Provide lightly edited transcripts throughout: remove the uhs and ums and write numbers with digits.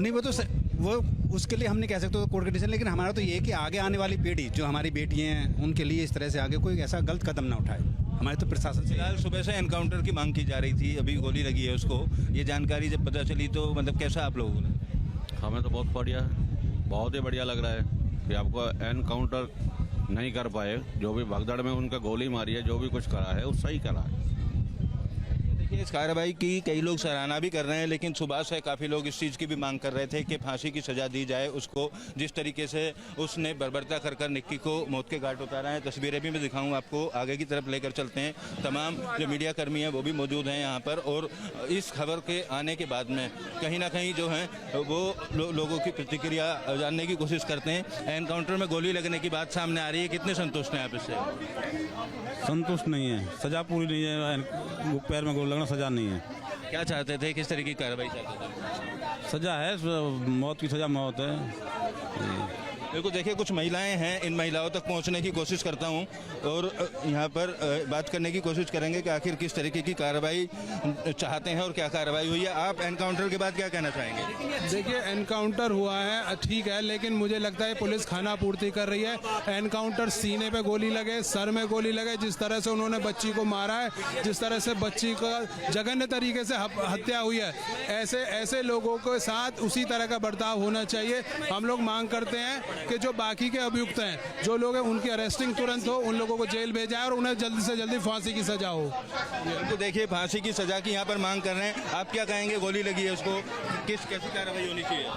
नहीं वो उसके लिए हम नहीं कह सकते कोर्ट का डिसीजन, लेकिन हमारा तो ये है कि आगे आने वाली पीढ़ी जो हमारी बेटियां हैं उनके लिए इस तरह से आगे कोई ऐसा गलत कदम ना उठाए। हमारे तो प्रशासन से फिलहाल सुबह से एनकाउंटर की मांग की जा रही थी, अभी गोली लगी है उसको, ये जानकारी जब पता चली तो मतलब कैसा आप लोगों ने? हमें तो बहुत बढ़िया, बहुत ही बढ़िया लग रहा है कि आपको एनकाउंटर नहीं कर पाए, जो भी भगदड़ में उनका गोली मारी है, जो भी कुछ करा है वो सही करा है। देखिए इस कार्रवाई की कई लोग सराहना भी कर रहे हैं, लेकिन सुबह से काफ़ी लोग इस चीज़ की भी मांग कर रहे थे कि फांसी की सज़ा दी जाए उसको, जिस तरीके से उसने बर्बरता कर निक्की को मौत के घाट उतारा है। तस्वीरें भी मैं दिखाऊंगा आपको, आगे की तरफ लेकर चलते हैं। तमाम जो मीडिया कर्मी हैं वो भी मौजूद हैं यहाँ पर, और इस खबर के आने के बाद में कहीं ना कहीं जो है वो लोगों की प्रतिक्रिया जानने की कोशिश करते हैं। एनकाउंटर में गोली लगने की बात सामने आ रही है, कितने संतुष्ट हैं आप इससे? संतुष्ट नहीं है, सजा पूरी नहीं है, पैर में गोली लगना सजा नहीं है। क्या चाहते थे, किस तरीके की कार्रवाई चाहते थे? सजा है, मौत की सजा मौत है। बिल्कुल, देखिए कुछ महिलाएं हैं, इन महिलाओं तक पहुंचने की कोशिश करता हूं और यहाँ पर बात करने की कोशिश करेंगे कि आखिर किस तरीके की कार्रवाई चाहते हैं और क्या कार्रवाई हुई है। आप एनकाउंटर के बाद क्या कहना चाहेंगे? देखिए एनकाउंटर हुआ है ठीक है, लेकिन मुझे लगता है पुलिस खाना पूर्ति कर रही है। एनकाउंटर सीने पे गोली लगे, सर में गोली लगे, जिस तरह से उन्होंने बच्ची को मारा है, जिस तरह से बच्ची का जघन्य तरीके से हत्या हुई है, ऐसे लोगों के साथ उसी तरह का बर्ताव होना चाहिए। हम लोग मांग करते हैं कि जो बाकी के अभियुक्त हैं, जो लोग हैं, उनकी अरेस्टिंग तुरंत हो, उन लोगों को जेल भेजा और उन्हें जल्दी से जल्दी फांसी की सजा हो। तो देखिए फांसी की सजा की यहाँ पर मांग कर रहे हैं। आप क्या कहेंगे, गोली लगी है उसको, कैसी कार्रवाई होनी चाहिए?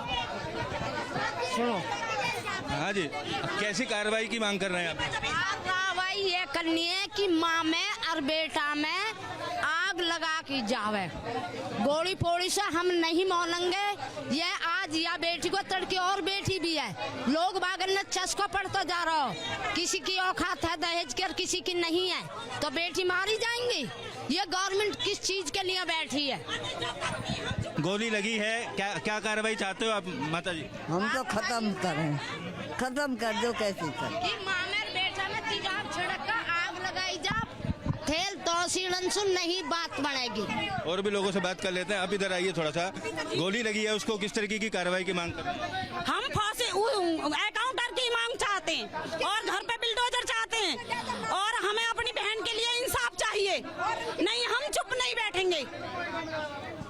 सुनो, हाँ जी, कैसी कार्रवाई की मांग कर रहे हैं आप? कार्रवाई ये करनी है कि माँ में और बेटा में आग लगा की जावे। गोली पोड़ी से हम नहीं मानेंगे। ये आज या बेटी को तड़के और बेटी भी है, लोग बागन ने चस्का पड़ता जा रहा हो, किसी की औकात है दहेज की और किसी की नहीं है, तो बेटी मारी जाएंगी। ये गवर्नमेंट किस चीज के लिए बैठी है? गोली लगी है, क्या कार्रवाई चाहते हो आप माता जी? हम तो खत्म करें, खत्म कर दो, कैसे कर? माँ में बेटा में तिजाब छिड़क कर आग लगाई जा, थेल तोसीलन सुन नहीं बात बनेगी। और भी लोगों से बात कर लेते हैं। आप इधर आइए थोड़ा सा। गोली लगी है उसको, किस तरीके की कार्रवाई की मांग कर रहे हैं? हम फांसी एकाउंटर की मांग चाहते हैं और घर पे बिल्डोजर चाहते हैं, और हमें अपनी बहन के लिए इंसाफ चाहिए। नहीं, हम चुप नहीं बैठेंगे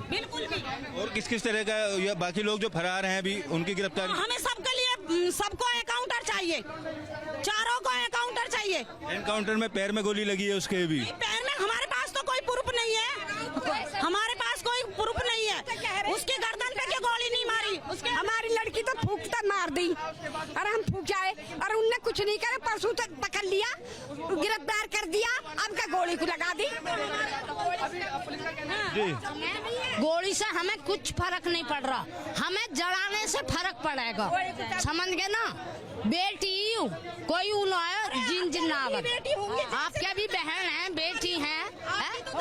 बिल्कुल भी। और किस तरह का या बाकी लोग जो फरार हैं अभी, उनकी गिरफ्तारी? हमें सबके लिए, सबको एकाउंटर चाहिए, चारों को एकाउंटर चाहिए। एनकाउंटर में पैर में गोली लगी है उसके भी? पैर में हमारे पास तो कोई प्रूफ नहीं है, हमारे पास कोई प्रूफ नहीं है। उसके गर्दन पे क्या गोली नहीं मारी, उसके हमारी लड़की तो फूंकता मार दी और हम फूंक जाए, और उनने कुछ नहीं करे। परसों तक पकड़ लिया, गिरफ्तार कर दिया, अब का गोली को लगा दी। गोली से हमें कुछ फर्क नहीं पड़ रहा, हमें जलाने से फर्क पड़ेगा, समझ गए ना? बेटी कोई जिन जिन आपके भी बहन है, बेटी है,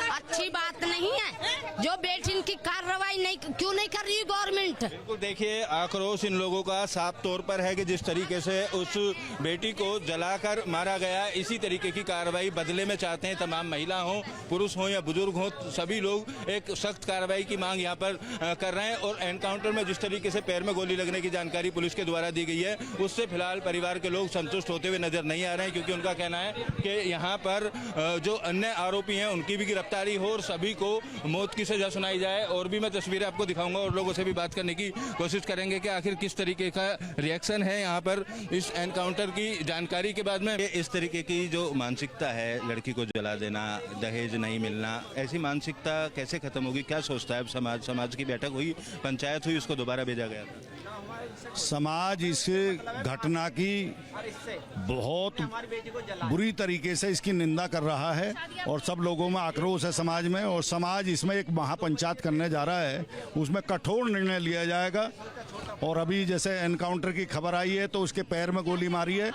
अच्छी बात नहीं है। जो बेटी की कार्रवाई नहीं क्यों नहीं कर रही गवर्नमेंट? बिल्कुल, देखिए आक्रोश इन लोगों का साफ तौर पर है कि जिस तरीके से उस बेटी को जलाकर मारा गया, इसी तरीके की कार्रवाई बदले में चाहते हैं। तमाम महिला हो, पुरुष हो या बुजुर्ग हो, सभी लोग एक सख्त कार्रवाई की मांग यहाँ पर कर रहे हैं। और एनकाउंटर में जिस तरीके से पैर में गोली लगने की जानकारी पुलिस के द्वारा दी गई है, उससे फिलहाल परिवार के लोग संतुष्ट होते हुए नजर नहीं आ रहे हैं, क्योंकि उनका कहना है कि यहाँ पर जो अन्य आरोपी हैं उनकी भी गिरफ्तारी हो और सभी को मौत की सजा सुनाई जाए। और भी मैं तस्वीरें आपको दिखाऊंगा और लोगों से भी बात करने की कोशिश करेंगे कि आखिर किस तरीके का रिएक्शन है यहाँ पर इस एनकाउंटर की जानकारी के बाद में। इस तरीके की जो मानसिकता है, लड़की को जला देना, दहेज नहीं मिलना, ऐसी मानसिकता कैसे खत्म होगी? क्या सोचता है समाज की बैठक हुई, पंचायत हुई, उसको दोबारा भेजा गया था? समाज इस घटना की बहुत बुरी तरीके से इसकी निंदा कर रहा है और सब लोगों में आक्रोश है समाज में, और समाज इसमें एक महापंचायत करने जा रहा है, उसमें कठोर निर्णय लिया जाएगा। और अभी जैसे एनकाउंटर की खबर आई है तो उसके पैर में गोली मारी है,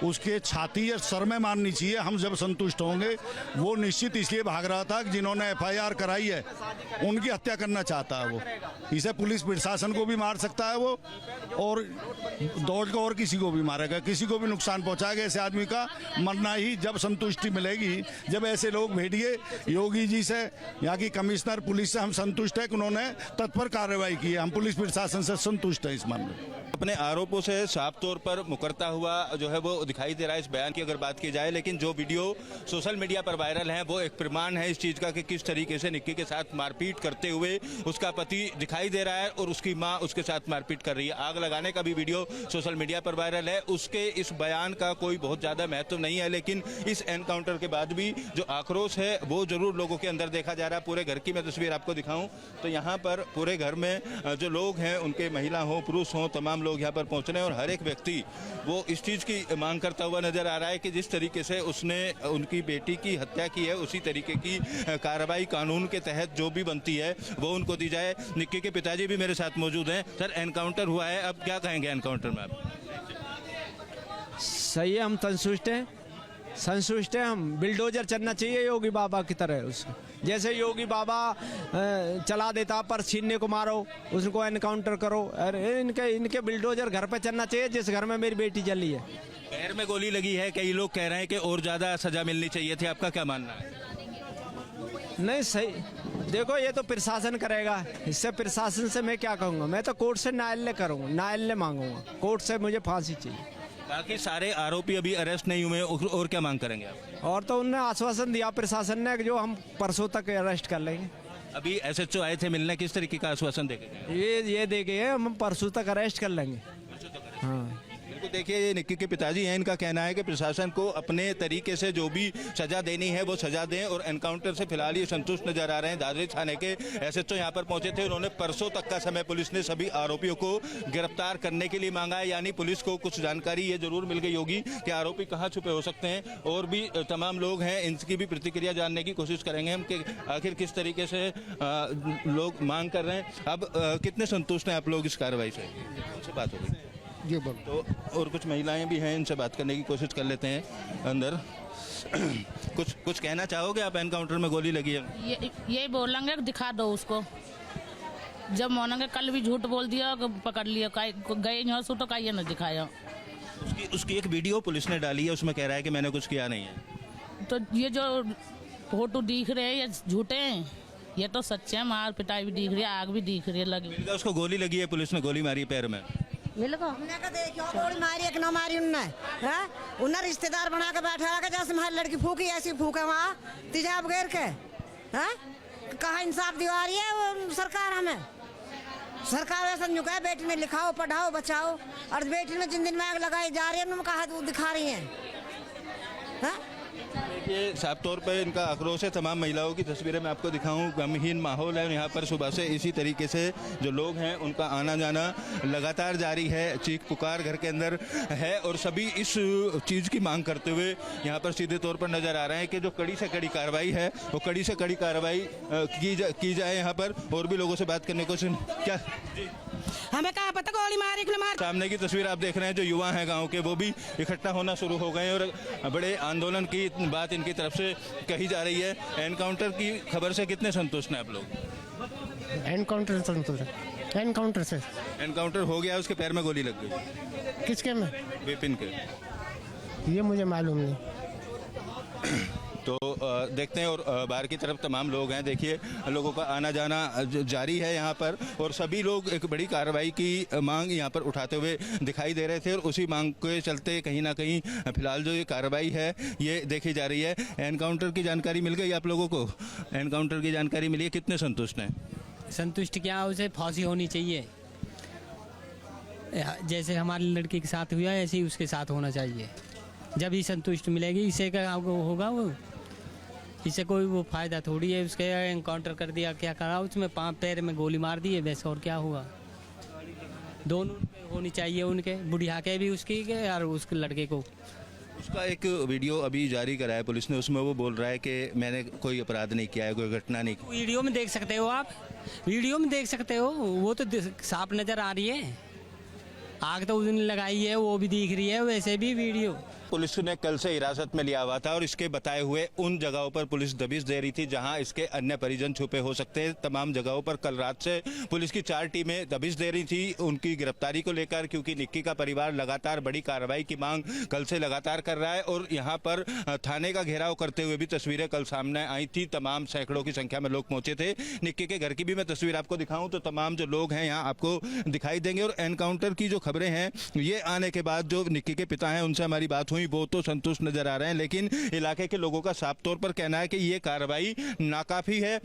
उसके छाती या सर में मारनी चाहिए, हम जब संतुष्ट होंगे। वो निश्चित इसलिए भाग रहा था कि जिन्होंने FIR कराई है उनकी हत्या करना चाहता है वो। इसे पुलिस प्रशासन को भी मार सकता है वो, और दौड़ के और किसी को भी मारेगा, किसी को भी नुकसान पहुंचाएगा। ऐसे आदमी का मरना ही जब संतुष्टि मिलेगी, जब ऐसे लोग भेटिए योगी जी से, यहाँ की कमिश्नर पुलिस से हम संतुष्ट है कि उन्होंने तत्पर कार्रवाई की है। हम पुलिस प्रशासन से संतुष्ट है इस मामले में। अपने आरोपों से साफ तौर पर मुकरता हुआ जो है वो दिखाई दे रहा है इस बयान की अगर बात की जाए, लेकिन जो वीडियो सोशल मीडिया पर वायरल है वो एक प्रमाण है इस चीज का कि किस तरीके से निक्की के साथ मारपीट करते हुए उसका पति दिखाई दे रहा है और उसकी मां उसके साथ मारपीट कर रही है। आग लगाने का भी वीडियो सोशल मीडिया पर वायरल है। उसके इस बयान का कोई बहुत ज्यादा महत्व नहीं है, लेकिन इस एनकाउंटर के बाद भी जो आक्रोश है वो जरूर लोगों के अंदर देखा जा रहा है। पूरे घर की मैं तस्वीर आपको दिखाऊं तो यहाँ पर पूरे घर में जो लोग हैं, उनके महिला हो पुरुष हो, तमाम लोग यहाँ पर पहुंच रहे हैं और हर एक व्यक्ति वो इस चीज की मांग करता हुआ नजर आ रहा है कि जिस तरीके से उसने उनकी बेटी की हत्या की है उसी तरीके की कार्रवाई कानून के तहत जो भी बनती है वो उनको दी जाए। निक्की के पिताजी भी मेरे साथ मौजूद हैं। सर, एनकाउंटर हुआ है, अब क्या कहेंगे एनकाउंटर में आप? सही है, हम संतुष्ट है हम। बिल्डोजर चलना चाहिए योगी बाबा की तरह उसको, जैसे योगी बाबा चला देता पर छीनने को मारो, उसको एनकाउंटर करो। अरे इनके बिल्डोजर घर पे चलना चाहिए जिस घर में मेरी बेटी जली है। पैर में गोली लगी है, कई लोग कह रहे हैं कि और ज्यादा सजा मिलनी चाहिए थी, आपका क्या मानना है? नहीं सही, देखो ये तो प्रशासन करेगा, इससे प्रशासन से मैं क्या कहूँगा। मैं तो कोर्ट से न्यायालय करूँगा, न्यायालय मांगूंगा, कोर्ट से मुझे फांसी चाहिए। बाकी सारे आरोपी अभी अरेस्ट नहीं हुए, और क्या मांग करेंगे आप? और तो उन्होंने आश्वासन दिया प्रशासन ने कि जो हम परसों तक अरेस्ट कर लेंगे। अभी एसएचओ आए थे मिलने, किस तरीके का आश्वासन देके गए? ये देखे हम परसों तक अरेस्ट कर लेंगे। हाँ बिल्कुल, देखिए ये निक्की के पिताजी हैं, इनका कहना है कि प्रशासन को अपने तरीके से जो भी सजा देनी है वो सजा दें और एनकाउंटर से फिलहाल ये संतुष्ट नजर आ रहे हैं। दादरी थाने के एसएचओ यहाँ पर पहुंचे थे, उन्होंने परसों तक का समय पुलिस ने सभी आरोपियों को गिरफ्तार करने के लिए मांगा है। यानी पुलिस को कुछ जानकारी ये जरूर मिल गई होगी कि आरोपी कहाँ छुपे हो सकते हैं। और भी तमाम लोग हैं, इनकी भी प्रतिक्रिया जानने की कोशिश करेंगे हम कि आखिर किस तरीके से लोग मांग कर रहे हैं। अब कितने संतुष्ट हैं आप लोग इस कार्रवाई से? उनसे बात होगी जी बोल। तो और कुछ महिलाएं भी हैं, इनसे बात करने की कोशिश कर लेते हैं अंदर। कुछ कहना चाहोगे आप? एनकाउंटर में गोली लगी है, यही बोलेंगे दिखा दो उसको। जब मानेंगे, कल भी झूठ बोल दिया, पकड़ लिया, गए नहीं सो तो का ये न दिखाया। उसकी एक वीडियो पुलिस ने डाली है, उसमें कह रहा है कि मैंने कुछ किया नहीं है। तो ये जो फोटो दिख रहे हैं ये झूठे हैं, ये तो सच्चे हैं। मार पिटाई भी दिख रही है, आग भी दिख रही है लगी। उसको गोली लगी है, पुलिस ने गोली मारी है पैर में। हमने का देखो गोली मारी एक न मारी उन्हें रिश्तेदार बना के बैठा रखा, जैसे हमारी लड़की फूकी ऐसी फूके वहाँ तेजाब घेर के। कहाँ इंसाफ दिवा रही है वो सरकार? हमें सरकार ऐसा झुका है, बेटी ने लिखाओ पढ़ाओ बचाओ, और बेटी में जिन दिन में आग लगाई जा रही है उन्होंने कहा दिखा रही है। देखिए साफ तौर पर इनका आक्रोश है। तमाम महिलाओं की तस्वीरें मैं आपको दिखाऊं, गमहीन माहौल है यहाँ पर। सुबह से इसी तरीके से जो लोग हैं उनका आना जाना लगातार जारी है, चीख पुकार घर के अंदर है और सभी इस चीज़ की मांग करते हुए यहाँ पर सीधे तौर पर नजर आ रहे हैं कि जो कड़ी से कड़ी कार्रवाई है वो कड़ी से कड़ी कार्रवाई की जाए यहाँ पर। और भी लोगों से बात करने को क्या हमें कहा पता गोली मारी कि मार। सामने की तस्वीर आप देख रहे हैं, जो युवा हैं गांव के वो भी इकट्ठा होना शुरू हो गए और बड़े आंदोलन की बात इनकी तरफ से कही जा रही है। एनकाउंटर की खबर से कितने संतुष्ट हैं आप लोग? एनकाउंटर से संतुष्ट। एनकाउंटर से एनकाउंटर हो गया, उसके पैर में गोली लग गई। किसके में? विपिन के। ये मुझे मालूम नहीं। तो देखते हैं। और बाहर की तरफ तमाम लोग हैं, देखिए लोगों का आना जाना जारी है यहाँ पर और सभी लोग एक बड़ी कार्रवाई की मांग यहाँ पर उठाते हुए दिखाई दे रहे थे और उसी मांग के चलते कहीं ना कहीं फिलहाल जो ये कार्रवाई है ये देखी जा रही है। एनकाउंटर की जानकारी मिल गई आप लोगों को? एनकाउंटर की जानकारी मिली है, कितने संतुष्ट हैं? संतुष्ट क्या, उसे फांसी होनी चाहिए। जैसे हमारी लड़की के साथ हुआ ऐसे ही उसके साथ होना चाहिए। जब ही संतुष्ट मिलेगी, इससे क्या होगा? वो इससे कोई वो फायदा थोड़ी है। उसके एनकाउंटर कर दिया, क्या करा उसमें? पैर में गोली मार दी है, वैसे और क्या हुआ? दोनों होनी चाहिए, उनके बुढ़िया के भी उसकी के और उसके लड़के को। उसका एक वीडियो अभी जारी करा है पुलिस ने, उसमें वो बोल रहा है कि मैंने कोई अपराध नहीं किया है, कोई घटना नहीं की। वीडियो में देख सकते हो आप, वीडियो में देख सकते हो, वो तो साफ नजर आ रही है। आग तो उसने लगाई है वो भी दिख रही है, वैसे भी वीडियो पुलिस ने कल से हिरासत में लिया हुआ था और इसके बताए हुए उन जगहों पर पुलिस दबिश दे रही थी जहां इसके अन्य परिजन छुपे हो सकते हैं। तमाम जगहों पर कल रात से पुलिस की 4 टीमें दबिश दे रही थी उनकी गिरफ्तारी को लेकर, क्योंकि निक्की का परिवार लगातार बड़ी कार्रवाई की मांग कल से लगातार कर रहा है और यहाँ पर थाने का घेराव करते हुए भी तस्वीरें कल सामने आई थी। तमाम सैकड़ों की संख्या में लोग पहुंचे थे। निक्की के घर की भी मैं तस्वीर आपको दिखाऊं तो तमाम जो लोग हैं यहाँ आपको दिखाई देंगे। और एनकाउंटर की जो खबरें हैं ये आने के बाद जो निक्की के पिता हैं उनसे हमारी बात हुई, वो तो संतुष्ट नजर आ रहे हैं, लेकिन इलाके के लोगों का साफ तौर पर कहना है कि ये कार्रवाई नाकाफी है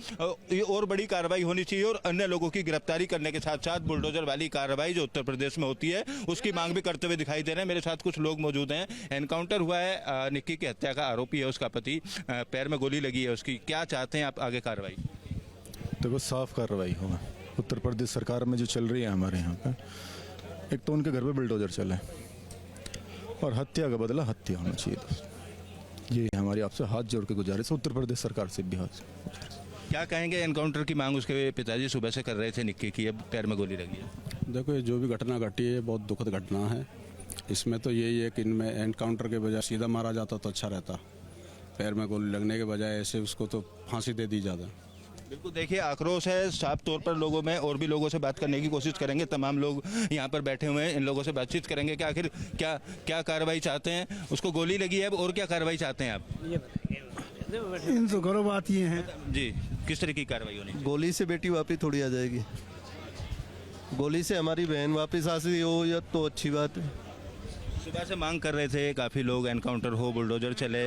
और बड़ी कार्रवाई होनी चाहिए और अन्य लोगों की गिरफ्तारी करने के साथ साथ बुलडोजर वाली कार्रवाई जो उत्तर प्रदेश में होती है उसकी मांग भी करते हुए दिखाई दे रहे हैं। मेरे साथ कुछ लोग मौजूद हैं। एनकाउंटर हुआ है, निक्की की हत्या का आरोपी है उसका पति, पैर में गोली लगी है उसकी, क्या चाहते हैं आप आगे कार्रवाई? देखो साफ कार्रवाई होगा। उत्तर प्रदेश सरकार में जो चल रही है हमारे यहाँ पे, एक तो उनके घर पे बुलडोजर चले और हत्या का बदला हत्या होना चाहिए दोस्त। ये हमारी आपसे हाथ जोड़ के गुजारिश उत्तर प्रदेश सरकार से भी हाथ। क्या कहेंगे? एनकाउंटर की मांग उसके पिताजी सुबह से कर रहे थे निक्की की, अब पैर में गोली लगी है। देखो ये जो भी घटना घटी है बहुत दुखद घटना है। इसमें तो यही है कि इनमें एनकाउंटर के बजाय सीधा मारा जाता तो अच्छा रहता। पैर में गोली लगने के बजाय ऐसे उसको तो फांसी दे दी जाता। बिल्कुल, देखिए आक्रोश है साफ तौर पर लोगों में और भी लोगों से बात करने की कोशिश करेंगे। तमाम लोग यहाँ पर बैठे हुए हैं, इन लोगों से बातचीत करेंगे कि आखिर क्या कार्रवाई चाहते हैं। उसको गोली लगी है, अब और क्या कार्रवाई चाहते हैं आप? इन तो घरों बात ये है जी, किस तरह की कार्रवाई होनी? गोली से बेटी वापस थोड़ी आ जाएगी, गोली से हमारी बहन वापस आ सकती हो या तो अच्छी बात है। सुबह से मांग कर रहे थे काफी लोग, एनकाउंटर हो, बुलडोजर चले।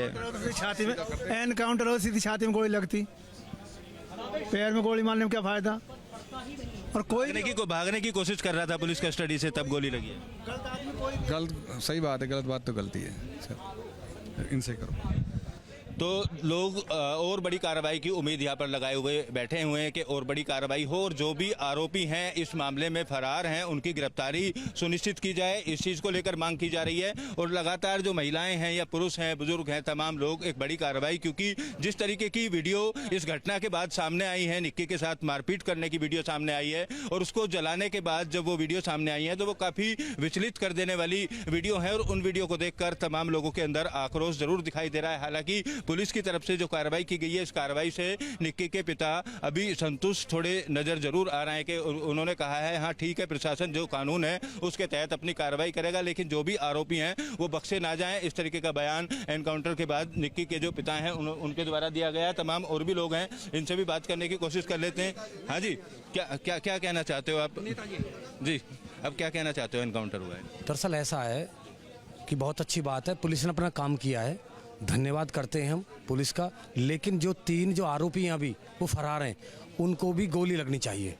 छाती में एनकाउंटर हो, सीधी छाती में गोली लगती, पैर में गोली मारने में क्या फायदा? और कोई भागने की कोशिश कर रहा था पुलिस कस्टडी से, तब गोली लगी है। गलत, सही बात है, गलत बात तो गलती है सर, इनसे करो। तो लोग और बड़ी कार्रवाई की उम्मीद यहाँ पर लगाए हुए बैठे हुए हैं कि और बड़ी कार्रवाई हो और जो भी आरोपी हैं इस मामले में फरार हैं उनकी गिरफ्तारी सुनिश्चित की जाए। इस चीज़ को लेकर मांग की जा रही है और लगातार जो महिलाएं हैं या पुरुष हैं, बुजुर्ग हैं, तमाम लोग एक बड़ी कार्रवाई, क्योंकि जिस तरीके की वीडियो इस घटना के बाद सामने आई है, निक्की के साथ मारपीट करने की वीडियो सामने आई है और उसको जलाने के बाद जब वो वीडियो सामने आई है तो वो काफ़ी विचलित कर देने वाली वीडियो है और उन वीडियो को देखकर तमाम लोगों के अंदर आक्रोश जरूर दिखाई दे रहा है। हालांकि पुलिस की तरफ से जो कार्रवाई की गई है, इस कार्रवाई से निक्की के पिता अभी संतुष्ट थोड़े नजर जरूर आ रहे हैं कि उन्होंने कहा है हाँ ठीक है, प्रशासन जो कानून है उसके तहत अपनी कार्रवाई करेगा, लेकिन जो भी आरोपी हैं वो बख्शे ना जाएं। इस तरीके का बयान एनकाउंटर के बाद निक्की के जो पिता हैं उनके द्वारा दिया गया। तमाम और भी लोग हैं, इनसे भी बात करने की कोशिश कर लेते हैं। हाँ जी, क्या कहना चाहते हो आप? जी, अब क्या कहना चाहते हो? एनकाउंटर हुआ है। दरअसल ऐसा है कि बहुत अच्छी बात है, पुलिस ने अपना काम किया है, धन्यवाद करते हैं हम पुलिस का। लेकिन जो 3 जो आरोपी हैं अभी वो फरार हैं, उनको भी गोली लगनी चाहिए।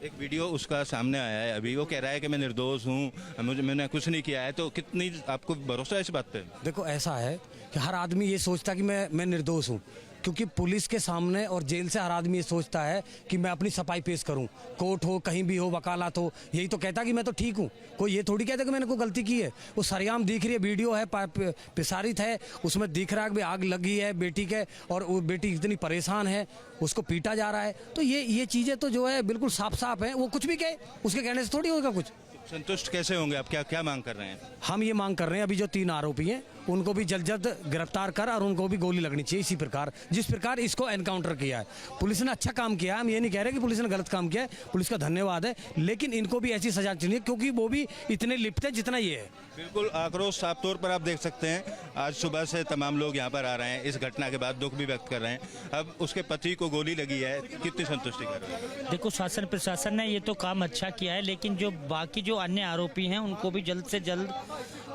एक वीडियो उसका सामने आया है अभी, वो कह रहा है कि मैं निर्दोष हूँ, मैंने कुछ नहीं किया है। तो कितनी आपको भरोसा है इस बात पे? देखो ऐसा है कि हर आदमी ये सोचता है कि मैं निर्दोष हूँ, क्योंकि पुलिस के सामने और जेल से हर आदमी ये सोचता है कि मैं अपनी सफाई पेश करूं। कोर्ट हो, कहीं भी हो, वकालत हो, यही तो कहता कि मैं तो ठीक हूं। कोई ये थोड़ी कहता कि मैंने कोई गलती की है। वो सरेआम दिख रही है, वीडियो है, प्रसारित है, उसमें दिख रहा है कि आग लगी है बेटी के और वो बेटी इतनी परेशान है, उसको पीटा जा रहा है। तो ये चीज़ें तो जो है बिल्कुल साफ साफ है। वो कुछ भी कहे, उसके कहने से थोड़ी होगा कुछ। संतुष्ट कैसे होंगे आप? क्या मांग कर रहे हैं? हम ये मांग कर रहे हैं अभी जो 3 आरोपी हैं उनको भी जल्द गिरफ्तार कर और उनको भी गोली लगनी चाहिए, इसी प्रकार जिस प्रकार इसको एनकाउंटर किया है। पुलिस ने अच्छा काम किया है, हम ये नहीं कह रहे कि पुलिस ने गलत काम किया है, पुलिस का धन्यवाद है, लेकिन इनको भी ऐसी सजा चाहिए क्योंकि वो भी इतने लिप्त है जितना ये है। बिल्कुल, आक्रोश साफ तौर पर आप देख सकते हैं। आज सुबह से तमाम लोग यहाँ पर आ रहे हैं, इस घटना के बाद दुख भी व्यक्त कर रहे हैं। अब उसके पति को गोली लगी है, कितनी संतुष्टि कर रहे हैं? देखो, शासन प्रशासन ने ये तो काम अच्छा किया है, लेकिन जो बाकी जो अन्य आरोपी हैं उनको भी जल्द से जल्द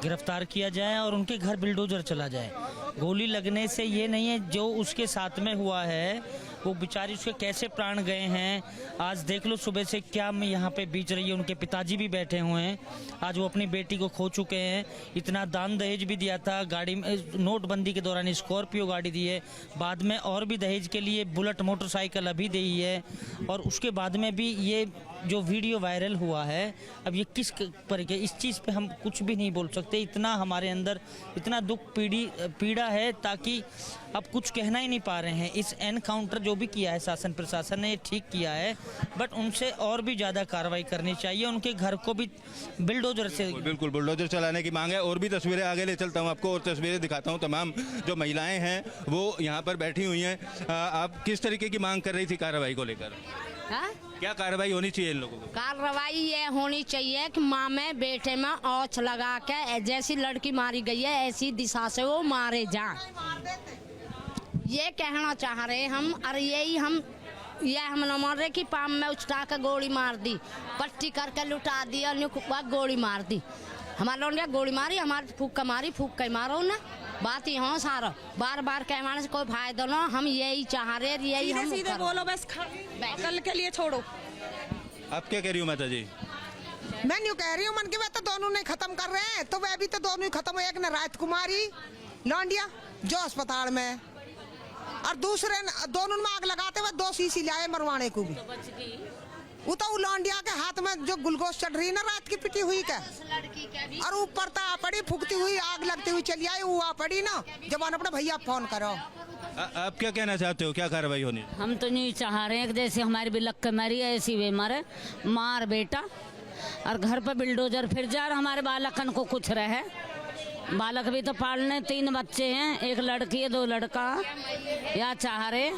गिरफ्तार किया जाए और उनके घर बुलडोजर चला जाए। गोली लगने से ये नहीं है, जो उसके साथ में हुआ है वो बेचारी उसके कैसे प्राण गए हैं। आज देख लो सुबह से क्या मैं यहाँ पे बीच रही है, उनके पिताजी भी बैठे हुए हैं। आज वो अपनी बेटी को खो चुके हैं। इतना दान दहेज भी दिया था, गाड़ी में नोटबंदी के दौरान स्कॉर्पियो गाड़ी दी है, बाद में और भी दहेज के लिए बुलेट मोटरसाइकिल अभी दी है और उसके बाद में भी ये जो वीडियो वायरल हुआ है, अब ये किस पर के इस चीज़ पे हम कुछ भी नहीं बोल सकते। इतना हमारे अंदर इतना दुख पीड़ा है ताकि अब कुछ कहना ही नहीं पा रहे हैं। इस एनकाउंटर जो भी किया है शासन प्रशासन ने, ये ठीक किया है, बट उनसे और भी ज़्यादा कार्रवाई करनी चाहिए। उनके घर को भी बुलडोजर से बिल्कुल बुलडोजर चलाने की मांग है। और भी तस्वीरें आगे ले चलता हूँ आपको और तस्वीरें दिखाता हूँ। तमाम जो महिलाएं हैं वो यहाँ पर बैठी हुई हैं। आप किस तरीके की मांग कर रही थी कार्रवाई को लेकर? क्या कार्रवाई होनी चाहिए इन लोगों को? कार्रवाई ये होनी चाहिए कि माँ में बेटे में औच लगा के जैसी लड़की मारी गई है ऐसी दिशा से वो मारे जाएं। ये कहना चाह रहे हम। और यही हम न मार रहे कि पाम में उछटा कर गोली मार दी, पट्टी करके लुटा दी और गोली मार दी। हमारे लोगों ने गोली मारी, हमारे फूक का मारी, फूक के मारो ना। बात ही हो सारा बार बार कहने से कोई फायदा ना। हम यही चाह रहे, यही हम सीधे बोलो, बस कल के लिए छोड़ो। आप क्या कह रही हो माता जी? मैं न्यू कह रही हूँ मन के वे तो दोनों ने खत्म कर रहे हैं, तो वह भी तो दोनों ही खत्म हो। एक ने रात कुमारी लौंडिया जो अस्पताल में, और दूसरे दोनों में आग लगाते हुए 2 शीशी लाए मरवाने को भी। वो तो लौंडिया के हाथ में जो ग्लूकोज चढ़ रही ना रात की पिटी हुई का, और ऊपर तो आ पड़ी फूकती हुई, आग लगती हुई चली आई। वो आ पड़ी ना जबान अपने भैया फोन करो। आप क्या कहना चाहते हो, क्या कार्रवाई होनी? हम तो नहीं चाह रहे हैं कि जैसे हमारी भी लक मरी है ऐसी वे मारे मार बेटा, और घर पर बिल्डोजर फिर जा और हमारे बालकन को कुछ रहे। बालक भी तो पालने, 3 बच्चे हैं, 1 लड़की है 2 लड़का। या चाह रहे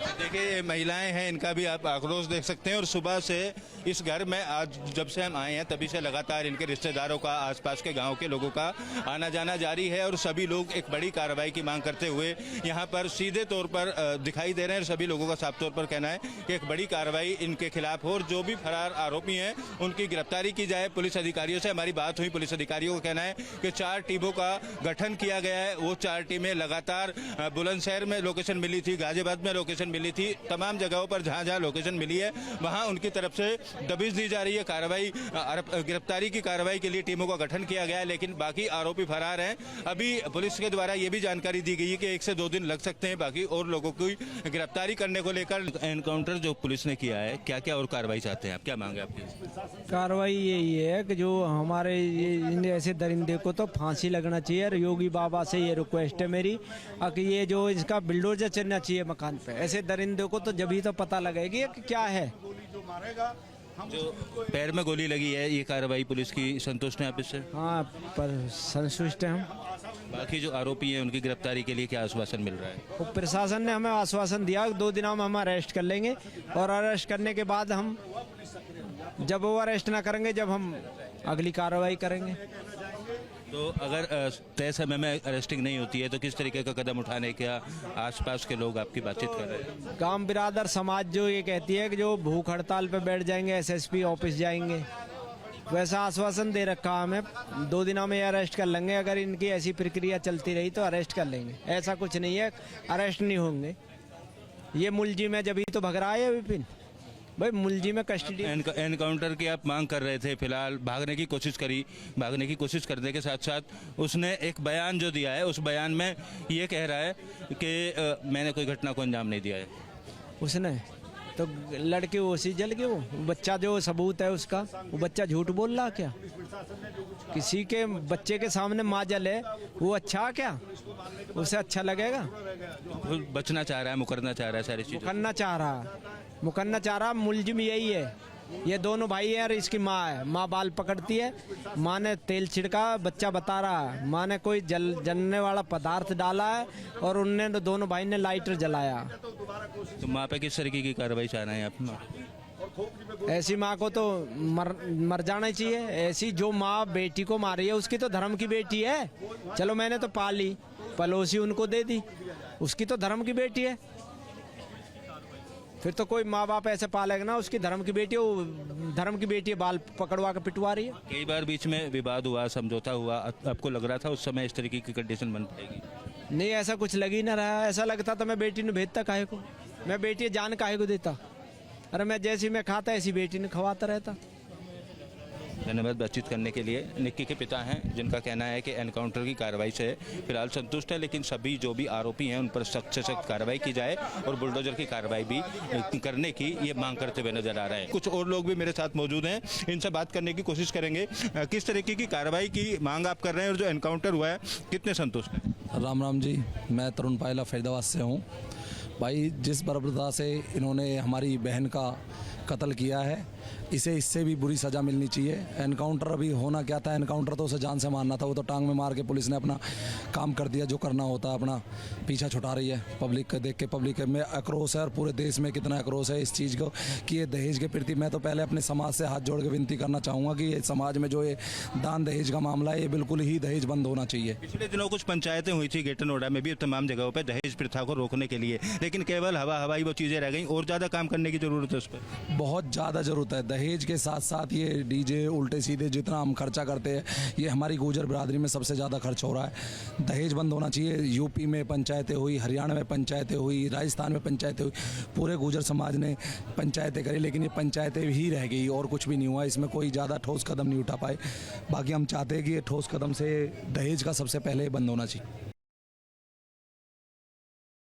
देखिए ये महिलाएं हैं, इनका भी आप आक्रोश देख सकते हैं। और सुबह से इस घर में आज जब से हम आए हैं तभी से लगातार इनके रिश्तेदारों का, आसपास के गांव के लोगों का आना जाना जारी है। और सभी लोग एक बड़ी कार्रवाई की मांग करते हुए यहां पर सीधे तौर पर दिखाई दे रहे हैं। सभी लोगों का साफ तौर पर कहना है कि एक बड़ी कार्रवाई इनके खिलाफ हो और जो भी फरार आरोपी हैं उनकी गिरफ्तारी की जाए। पुलिस अधिकारियों से हमारी बात हुई, पुलिस अधिकारियों का कहना है कि 4 टीमों का गठन किया गया है। वो 4 टीमें लगातार बुलंदशहर में लोकेशन मिली थी, गाजियाबाद में लोकेशन मिली थी, तमाम जगहों पर जहां लोकेशन मिली है वहां उनकी तरफ से दबिश दी जा रही है। कार्रवाई, गिरफ्तारी की कार्रवाई के लिए टीमों का गठन किया गया है, लेकिन बाकी आरोपी फरार हैं। अभी पुलिस के द्वारा ये भी जानकारी दी गई है कि 1 से 2 दिन लग सकते हैं बाकी और लोगों की गिरफ्तारी करने को लेकर। एनकाउंटर जो पुलिस ने किया है, क्या क्या और कार्रवाई चाहते हैं आप, क्या मांगे आपकी? कार्रवाई यही है कि जो हमारे ऐसे दरिंदे को तो फांसी लगना चाहिए। और योगी बाबा से ये रिक्वेस्ट है मेरी कि ये जो इसका बिल्डोजर चलना चाहिए मकान पे। ऐसे दरिंदे को तो जब ही तो पता लगेगी कि क्या है। जो पैर में गोली लगी है, ये कार्रवाई पुलिस की संतुष्ट है आप इससे? हाँ, पर संतुष्ट हैं हम। बाकी जो आरोपी हैं उनकी गिरफ्तारी के लिए क्या आश्वासन मिल रहा है? प्रशासन ने हमें आश्वासन दिया 2 दिनों में हम अरेस्ट कर लेंगे, और अरेस्ट करने के बाद हम जब वो अरेस्ट ना करेंगे जब हम अगली कार्रवाई करेंगे। तो अगर तय समय में अरेस्टिंग नहीं होती है तो किस तरीके का कदम उठाने का आसपास के लोग आपकी बातचीत कर रहे हैं? गांव बिरादर समाज जो ये कहती है कि जो भूख हड़ताल पे बैठ जाएंगे, एसएसपी ऑफिस जाएंगे, वैसा आश्वासन दे रखा हमें 2 दिनों में अरेस्ट कर लेंगे। अगर इनकी ऐसी प्रक्रिया चलती रही तो अरेस्ट कर लेंगे। ऐसा कुछ नहीं है अरेस्ट नहीं होंगे। ये मुलजिम है जब ही तो भग रहा है विपिन भाई, मुलजिम में कस्टडी। एनकाउंटर की आप मांग कर रहे थे, फिलहाल भागने की कोशिश करी, भागने की कोशिश करने के साथ साथ उसने एक बयान जो दिया है उस बयान में ये कह रहा है कि मैंने कोई घटना को अंजाम नहीं दिया है। उसने तो लड़के उसी जल के वो बच्चा जो सबूत है उसका, वो बच्चा झूठ बोल रहा क्या? किसी के बच्चे के सामने माँ जले वो अच्छा क्या? उसे अच्छा लगेगा? बचना चाह रहा है, मुकरना चाह रहा है, सारी चीजें मुकरना चाह रहा। मुलजिम यही है, ये दोनों भाई है और इसकी माँ है। माँ बाल पकड़ती है, माँ ने तेल छिड़का, बच्चा बता रहा है माँ ने कोई जलने वाला पदार्थ डाला है और उनने दोनों भाई ने लाइटर जलाया। तो माँ पे किस तरीके की कार्रवाई चाह रहे हैं आप? ऐसी माँ को तो मर जाना चाहिए। ऐसी जो माँ बेटी को मारी है उसकी तो धर्म की बेटी है। चलो मैंने तो पाली, पड़ोसी उनको दे दी, उसकी तो धर्म की बेटी है। फिर तो कोई माँ बाप ऐसे पालेगा ना, उसकी धर्म की बेटी, वो धर्म की बेटी बाल पकड़वा के पिटवा रही है। कई बार बीच में विवाद हुआ, समझौता हुआ, आपको लग रहा था उस समय इस तरीके की कंडीशन बन पाएगी? नहीं, ऐसा कुछ लग ही ना रहा। ऐसा लगता तो मैं बेटी ने भेजता काहे को, मैं बेटी जान काहे को देता। अरे मैं जैसी मैं खाता ऐसी बेटी ने खवाता रहता। धन्यवाद बातचीत करने के लिए। निक्की के पिता हैं जिनका कहना है कि एनकाउंटर की कार्रवाई से फिलहाल संतुष्ट है, लेकिन सभी जो भी आरोपी हैं उन पर सख्त से सख्त कार्रवाई की जाए और बुलडोजर की कार्रवाई भी करने की ये मांग करते हुए नजर आ रहे हैं। कुछ और लोग भी मेरे साथ मौजूद हैं, इनसे बात करने की कोशिश करेंगे। किस तरीके की कार्रवाई की मांग आप कर रहे हैं और जो एनकाउंटर हुआ है कितने संतुष्ट हैं? राम राम जी, मैं तरुण पायला फरीदाबाद से हूँ। भाई, जिस बर्बरता से इन्होंने हमारी बहन का कत्ल किया है, इससे भी बुरी सज़ा मिलनी चाहिए। एनकाउंटर अभी होना क्या था, एनकाउंटर तो उसे जान से मारना था, वो तो टांग में मार के पुलिस ने अपना काम कर दिया। जो करना होता है अपना पीछा छुटा रही है पब्लिक का देख के। पब्लिक में आक्रोश है और पूरे देश में कितना आक्रोश है इस चीज़ को कि ये दहेज के प्रति। मैं तो पहले अपने समाज से हाथ जोड़ के विनती करना चाहूँगा कि ये समाज में जो ये दान दहेज का मामला है, ये बिल्कुल ही दहेज बंद होना चाहिए। पिछले दिनों कुछ पंचायतें हुई थी ग्रेटर नोएडा में भी तमाम जगहों पर दहेज प्रथा को रोकने के लिए, लेकिन केवल हवाई वो चीज़ें रह गई। और ज़्यादा काम करने की ज़रूरत है उस पर, बहुत ज़्यादा ज़रूरत है। दहेज के साथ साथ ये डीजे उल्टे सीधे जितना हम खर्चा करते हैं, ये हमारी गुर्जर बिरादरी में सबसे ज़्यादा खर्च हो रहा है। दहेज बंद होना चाहिए। यूपी में पंचायतें हुई, हरियाणा में पंचायतें हुई, राजस्थान में पंचायतें हुई, पूरे गुर्जर समाज ने पंचायतें करी, लेकिन ये पंचायतें ही रह गई और कुछ भी नहीं हुआ। इसमें कोई ज़्यादा ठोस कदम नहीं उठा पाए। बाकी हम चाहते हैं कि ये ठोस कदम से दहेज का सबसे पहले बंद होना चाहिए।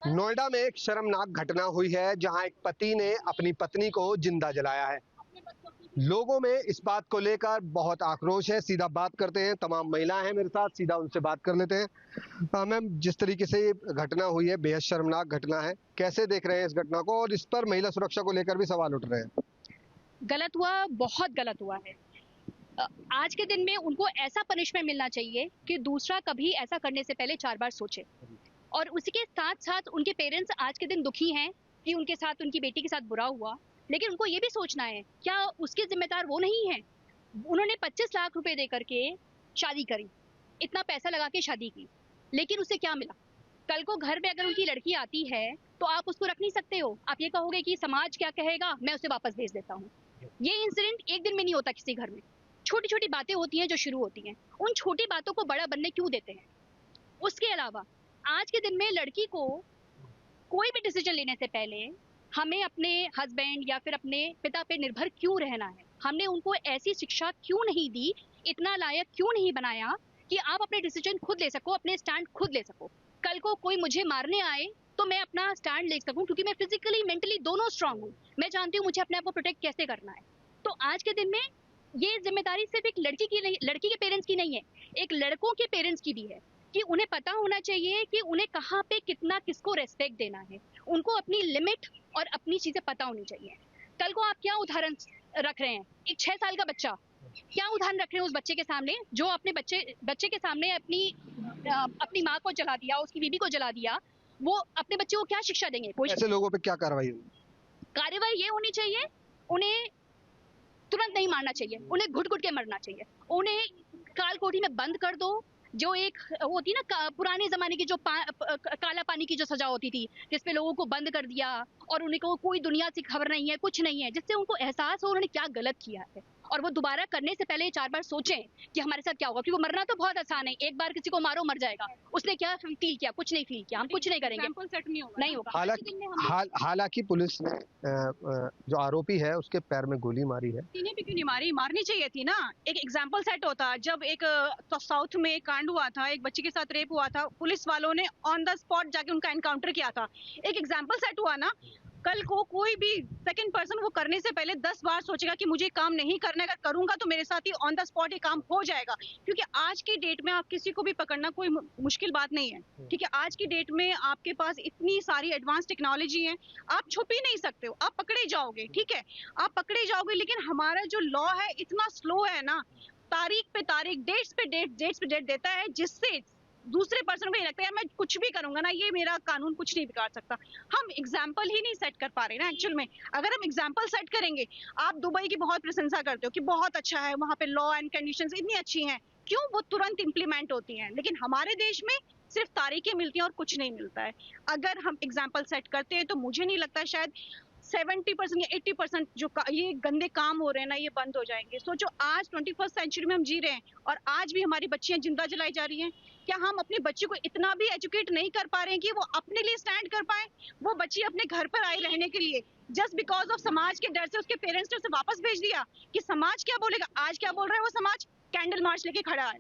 नोएडा में एक शर्मनाक घटना हुई है जहां एक पति ने अपनी पत्नी को जिंदा जलाया है। लोगों में इस बात को लेकर बहुत आक्रोश है। सीधा बात करते हैं, तमाम महिलाएं हैं मेरे साथ, सीधा उनसे बात कर लेते हैं। मैम, जिस तरीके से ये घटना हुई है, बेहद शर्मनाक घटना है, कैसे देख रहे हैं इस घटना को? और इस पर महिला सुरक्षा को लेकर भी सवाल उठ रहे हैं। गलत हुआ, बहुत गलत हुआ है। आज के दिन में उनको ऐसा पनिशमेंट मिलना चाहिए कि दूसरा कभी ऐसा करने से पहले 4 बार सोचे। और उसी के साथ साथ उनके पेरेंट्स आज के दिन दुखी हैं कि उनके साथ, उनकी बेटी के साथ बुरा हुआ, लेकिन उनको ये भी सोचना है क्या उसके जिम्मेदार वो नहीं है? उन्होंने 25 लाख रुपए दे करके शादी करी, इतना पैसा लगा के शादी की, लेकिन उससे क्या मिला? कल को घर में अगर उनकी लड़की आती है तो आप उसको रख नहीं सकते हो। आप ये कहोगे कि समाज क्या कहेगा, मैं उसे वापस भेज देता हूँ। ये इंसिडेंट एक दिन में नहीं होता किसी घर में। छोटी छोटी बातें होती हैं जो शुरू होती हैं, उन छोटी बातों को बड़ा बनने क्यों देते हैं? उसके अलावा आज के दिन में लड़की को कोई भी डिसीजन लेने से पहले हमें अपने हस्बैंड या फिर अपने पिता पे निर्भर क्यों रहना है? हमने उनको ऐसी शिक्षा क्यों नहीं दी, इतना लायक क्यों नहीं बनाया कि आप अपने डिसीजन खुद ले सको, अपने स्टैंड खुद ले सको? कल को कोई मुझे मारने आए तो मैं अपना स्टैंड ले सकूं, क्योंकि मैं फिजिकली मेंटली दोनों स्ट्रांग हूँ। मैं जानती हूँ मुझे अपने आप को प्रोटेक्ट कैसे करना है। तो आज के दिन में ये जिम्मेदारी सिर्फ एक लड़की की नहीं, लड़की के पेरेंट्स की नहीं है, एक लड़कों के पेरेंट्स की भी है कि उन्हें पता होना चाहिए कि उन्हें कहाँ पे कितना किसको रेस्पेक्ट देना है। उनको अपनी लिमिट और अपनी चीजें पता होनी चाहिए। कल को आप क्या उदाहरण रख रहे हैं? एक 6 साल का बच्चा, क्या उदाहरण रख रहे हैं उस बच्चे के सामने जो अपने बच्चे के सामने अपनी माँ को जला दिया, उसकी बीबी को जला दिया? वो अपने बच्चे को क्या शिक्षा देंगे? ऐसे लोगों पे क्या कार्रवाई ये होनी चाहिए, उन्हें तुरंत नहीं मारना चाहिए, उन्हें घुट घुट के मरना चाहिए। उन्हें काल कोठी में बंद कर दो। जो एक होती ना पुराने जमाने की जो काला पानी की जो सजा होती थी, जिसपे लोगों को बंद कर दिया और उनको कोई दुनिया से खबर नहीं है, कुछ नहीं है, जिससे उनको एहसास हो उन्होंने क्या गलत किया है और वो दोबारा करने से पहले 4 बार सोचें कि हमारे साथ क्या होगा। क्योंकि मरना तो बहुत आसान है, एक बार किसी को मारो मर जाएगा। उसने क्या फील किया? कुछ नहीं फील किया। हम कुछ नहीं करेंगे, नहीं होगा। हालांकि पुलिस ने जो आरोपी है उसके पैर में गोली मारी है। सीने पे क्यों नहीं मारी? मारनी चाहिए थी ना। एक एग्जाम्पल सेट होता। जब एक साउथ में कांड हुआ था, एक बच्ची के साथ रेप हुआ था, पुलिस वालों ने ऑन द स्पॉट जाके उनका एनकाउंटर किया था। एक एग्जाम्पल सेट हुआ ना। कल को कोई भी सेकंड पर्सन वो करने से पहले 10 बार सोचेगा कि मुझे काम नहीं करना है, अगर करूंगा तो मेरे साथ ही ऑन द स्पॉट ये काम हो जाएगा। क्योंकि आज की डेट में आप किसी को भी पकड़ना कोई मुश्किल बात नहीं है। ठीक है, आज की डेट में आपके पास इतनी सारी एडवांस टेक्नोलॉजी है, आप छुप ही नहीं सकते हो, आप पकड़े जाओगे। ठीक है, आप पकड़े जाओगे, लेकिन हमारा जो लॉ है इतना स्लो है ना, तारीख पे तारीख, डेट्स पे डेट देता है, जिससे दूसरे पर्सन को ये लगता है यार मैं कुछ भी करूंगा ना, ये मेरा कानून कुछ नहीं बिगाड़ सकता। हम एग्जाम्पल ही नहीं सेट कर पा रहे ना एक्चुअल में। अगर हम एग्जाम्पल सेट करेंगे, आप दुबई की बहुत प्रशंसा करते हो कि बहुत अच्छा है, वहाँ पे लॉ एंड कंडीशंस इतनी अच्छी हैं, क्यों? वो तुरंत इंप्लीमेंट होती हैं। लेकिन हमारे देश में सिर्फ तारीखें मिलती हैं और कुछ नहीं मिलता है। अगर हम एग्जाम्पल सेट करते हैं तो मुझे नहीं लगता शायद 70% या 80% जो ये गंदे काम हो रहे हैं ना, ये बंद हो जाएंगे। सोचो, आज 21st सेंचुरी में हम जी रहे हैं और आज भी हमारी बच्चियां जिंदा जलाई जा रही हैं। क्या हम अपने बच्चे को इतना भी एजुकेट नहीं कर पा रहे हैं कि वो अपने लिए स्टैंड कर पाए? वो बच्ची अपने घर पर आई रहने के लिए जस्ट बिकॉज ऑफ समाज के डर से उसके पेरेंट्स ने उसे वापस भेज दिया कि समाज क्या बोलेगा। आज क्या बोल रहा है वो समाज? कैंडल मार्च लेके खड़ा है।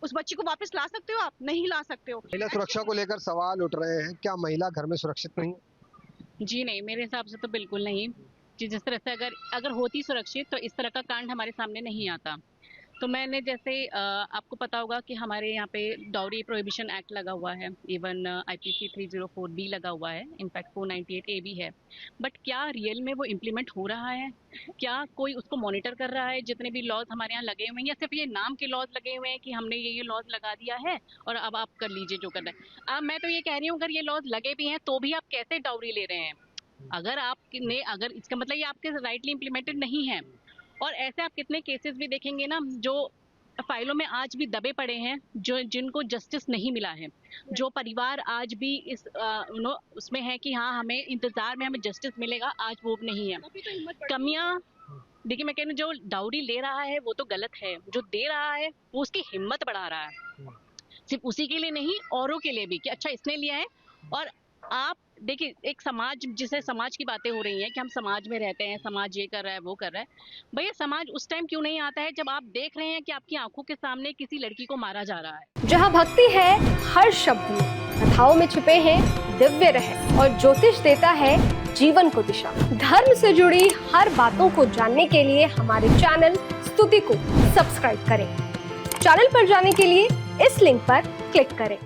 उस बच्ची को वापस ला सकते हो आप? नहीं ला सकते हो। महिला सुरक्षा को लेकर सवाल उठ रहे हैं, क्या महिला घर में सुरक्षित नहीं? जी नहीं, मेरे हिसाब से तो बिल्कुल नहीं। जिस तरह से अगर होती सुरक्षित तो इस तरह का कांड हमारे सामने नहीं आता। तो मैंने जैसे आपको पता होगा कि हमारे यहाँ पे डाउरी प्रोहिबिशन एक्ट लगा हुआ है, इवन IPC 304B लगा हुआ है, इनफैक्ट 498A भी है। बट क्या रियल में वो इम्प्लीमेंट हो रहा है? क्या कोई उसको मॉनिटर कर रहा है? जितने भी लॉज हमारे यहाँ लगे हुए हैं या सिर्फ ये नाम के लॉज लगे हुए हैं कि हमने ये लॉज लगा दिया है और अब आप कर लीजिए जो करना है। अब मैं तो ये कह रही हूँ, अगर ये लॉज लगे भी हैं तो भी आप कैसे डाउरी ले रहे हैं? अगर इसका मतलब ये आपके राइटली इम्प्लीमेंटेड नहीं है। और ऐसे आप कितने केसेस भी देखेंगे ना जो फाइलों में आज भी दबे पड़े हैं, जिनको जस्टिस नहीं मिला है, जो परिवार आज भी इस उसमें है कि हाँ हमें इंतजार में हमें जस्टिस मिलेगा, आज वो नहीं है। कमियां देखिए, मैं कह रही हूँ जो डाउरी ले रहा है वो तो गलत है, जो दे रहा है वो उसकी हिम्मत बढ़ा रहा है, सिर्फ उसी के लिए नहीं औरों के लिए भी कि अच्छा इसने लिया है। और आप देखिए एक समाज, जिसे समाज की बातें हो रही हैं कि हम समाज में रहते हैं, समाज ये कर रहा है वो कर रहा है, भैया समाज उस टाइम क्यों नहीं आता है जब आप देख रहे हैं कि आपकी आंखों के सामने किसी लड़की को मारा जा रहा है। जहाँ भक्ति है हर शब्द में, कथाओं में छिपे हैं दिव्य रहस्य और ज्योतिष देता है जीवन को दिशा। धर्म से जुड़ी हर बातों को जानने के लिए हमारे चैनल स्तुति को सब्सक्राइब करें। चैनल पर जाने के लिए इस लिंक पर क्लिक करें।